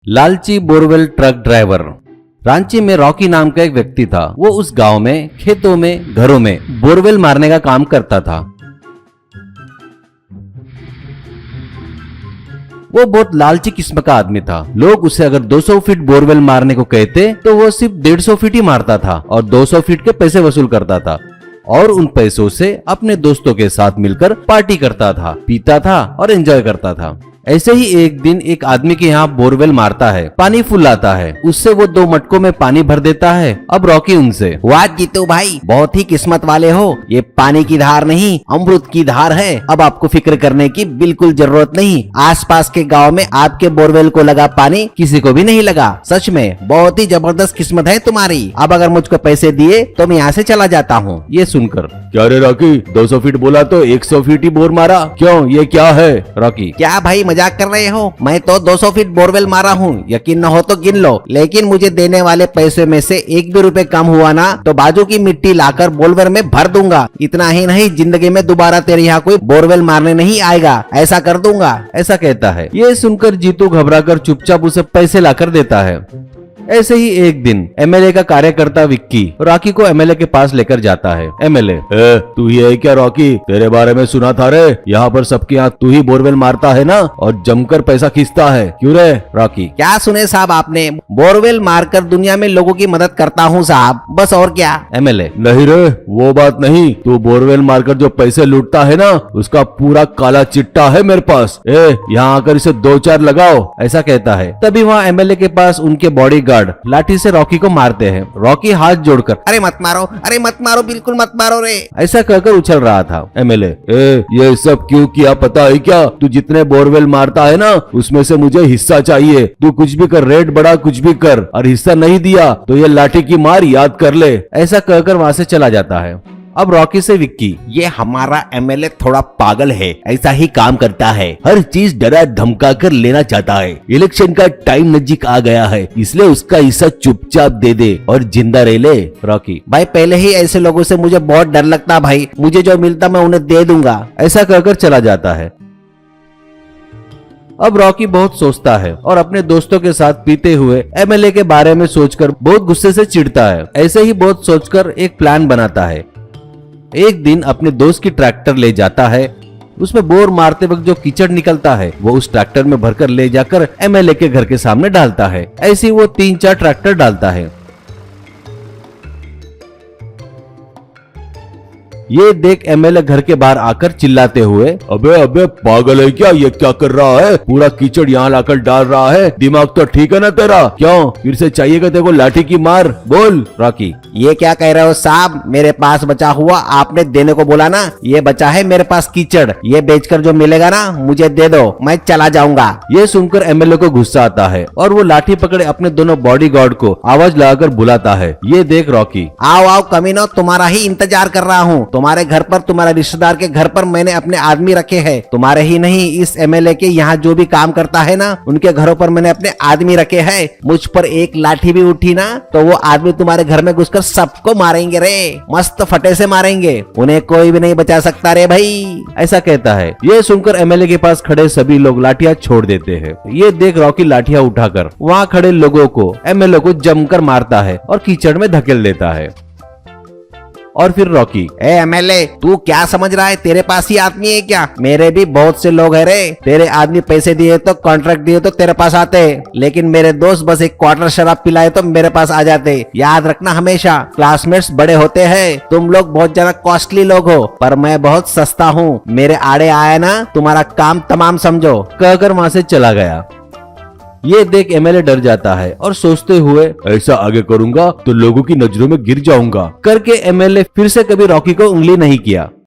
लालची borewell truck driver. Ranchi में Rocky नाम का एक व्यक्ति था। वो उस गांव में खेतों में घरों में बोरवेल मारने का काम करता था। वो बहुत लालची किस्म का आदमी था। लोग उसे अगर 200 फीट बोरवेल मारने को कहते तो वो सिर्फ 150 फीट ही मारता था और 200 फीट के पैसे वसूल करता था और उन पैसों से अपने दोस्तों के साथ मिलकर पार्टी करता था, पीता था और एंजॉय करता था। ऐसे ही एक दिन एक आदमी के यहाँ बोरवेल मारता है, पानी फुल आता है, उससे वो 2 मटकों में पानी भर देता है। अब रॉकी उनसे, वाह जीतू भाई, बहुत ही किस्मत वाले हो। ये पानी की धार नहीं अमृत की धार है। अब आपको फिक्र करने की बिल्कुल जरूरत नहीं। आसपास के गांव में आपके बोरवेल को लगा पानी किसी को भी नहीं लगा। सच में बहुत ही जबरदस्त किस्मत है तुम्हारी। अब अगर मुझको पैसे दिए तो मैं यहाँ से चला जाता हूँ। ये सुनकर, क्या रे रॉकी, 200 फीट बोला तो 100 फीट ही बोर मारा, क्यों, ये क्या है? रॉकी, क्या भाई मजाक कर रहे हो? मैं तो 200 फीट बोरवेल मारा हूँ, यकीन न हो तो गिन लो। लेकिन मुझे देने वाले पैसे में से 1 भी रुपए कम हुआ ना तो बाजू की मिट्टी लाकर बोरवेल में भर दूंगा। इतना ही नहीं, जिंदगी में दोबारा तेरे यहाँ कोई बोरवेल मारने नहीं आएगा, ऐसा कर दूंगा। ऐसा कहता है। ये सुनकर जीतू घबराकर चुपचाप उसे पैसे लाकर देता है। ऐसे ही एक दिन एमएलए का कार्यकर्ता विक्की रॉकी को एमएलए के पास लेकर जाता है। एमएलए, तू ही है क्या रॉकी? तेरे बारे में सुना था रे, यहाँ पर सबके यहाँ तू ही बोरवेल मारता है ना और जमकर पैसा खींचता है, क्यों रे? रॉकी, क्या सुने साहब आपने? बोरवेल मारकर दुनिया में लोगों की मदद करता हूँ साहब, बस और क्या। एमएलए, नहीं रे, वो बात नहीं। तू बोरवेल मारकर जो पैसे लूटता है ना, उसका पूरा काला चिट्टा है मेरे पास। यहाँ आकर इसे 2-4 लगाओ, ऐसा कहता है। तभी वहाँ एमएलए के पास उनके बॉडीगार्ड लाठी से रॉकी को मारते हैं। रॉकी हाथ जोड़कर, अरे मत मारो, अरे मत मारो, बिल्कुल मत मारो रे, ऐसा कहकर उछल रहा था। एमएलए, ये सब क्यों किया पता है क्या? तू जितने बोरवेल मारता है ना, उसमें से मुझे हिस्सा चाहिए। तू कुछ भी कर, रेट बढ़ा, कुछ भी कर, और हिस्सा नहीं दिया तो ये लाठी की मार याद कर ले। ऐसा कहकर वहाँ से चला जाता है। अब रॉकी से विक्की, ये हमारा एमएलए थोड़ा पागल है, ऐसा ही काम करता है। हर चीज डरा धमका कर लेना चाहता है। इलेक्शन का टाइम नजदीक आ गया है, इसलिए उसका हिस्सा चुपचाप दे दे और जिंदा रह ले। रॉकी, भाई पहले ही ऐसे लोगों से मुझे बहुत डर लगता भाई, मुझे जो मिलता मैं उन्हें दे दूंगा। ऐसा कहकर चला जाता है। अब रॉकी बहुत सोचता है और अपने दोस्तों के साथ पीते हुए एमएलए के बारे में सोचकर बहुत गुस्से से चिढ़ता है। ऐसे ही बहुत सोचकर एक प्लान बनाता है। एक दिन अपने दोस्त की ट्रैक्टर ले जाता है। उसमें बोर मारते वक्त जो कीचड़ निकलता है वो उस ट्रैक्टर में भरकर ले जाकर एमएलए के घर के सामने डालता है। ऐसे ही वो 3-4 ट्रैक्टर डालता है। ये देख एमएलए घर के बाहर आकर चिल्लाते हुए, अबे अबे पागल है क्या? ये क्या कर रहा है? पूरा कीचड़ यहाँ लाकर डाल रहा है। दिमाग तो ठीक है ना तेरा? क्यों फिर से चाहिएगा तेरे को लाठी की मार? बोल। रॉकी, ये क्या कह रहे हो साहब? मेरे पास बचा हुआ आपने देने को बोला ना, ये बचा है मेरे पास कीचड़, ये बेचकर जो मिलेगा ना मुझे दे दो, मैं चला जाऊंगा। ये सुनकर एमएलए को गुस्सा आता है और वो लाठी पकड़े अपने दोनों बॉडीगार्ड को आवाज लगाकर बुलाता है। ये देख रॉकी, आओ आओ कमीनो, तुम्हारा ही इंतजार कर रहा हूँ। तुम्हारे घर पर, तुम्हारे रिश्तेदार के घर पर मैंने अपने आदमी रखे हैं। तुम्हारे ही नहीं, इस एमएलए के यहाँ जो भी काम करता है ना, उनके घरों पर मैंने अपने आदमी रखे हैं। मुझ पर एक लाठी भी उठी ना तो वो आदमी तुम्हारे घर में घुसकर सबको मारेंगे रे, मस्त फटे से मारेंगे, उन्हें कोई भी नहीं बचा सकता रे भाई। ऐसा कहता है। ये सुनकर एमएलए के पास खड़े सभी लोग लाठियां छोड़ देते हैं। ये देख रॉकी लाठियां उठाकर वहाँ खड़े लोगों को, एमएलए को जमकर मारता है और कीचड़ में धकेल देता है। और फिर रॉकी, ए एमएलए, तू क्या समझ रहा है? तेरे पास ही आदमी है क्या? मेरे भी बहुत से लोग हैं रे। तेरे आदमी पैसे दिए तो, कॉन्ट्रैक्ट दिए तो तेरे पास आते, लेकिन मेरे दोस्त बस एक क्वार्टर शराब पिलाए तो मेरे पास आ जाते। याद रखना हमेशा, क्लासमेट्स बड़े होते हैं, तुम लोग बहुत ज्यादा कॉस्टली लोग हो, पर मैं बहुत सस्ता हूँ। मेरे आड़े आया ना, तुम्हारा काम तमाम समझो, कहकर वहाँ से चला गया। ये देख एमएलए डर जाता है और सोचते हुए, ऐसा आगे करूंगा तो लोगों की नजरों में गिर जाऊंगा करके एमएलए फिर से कभी रॉकी को उंगली नहीं किया।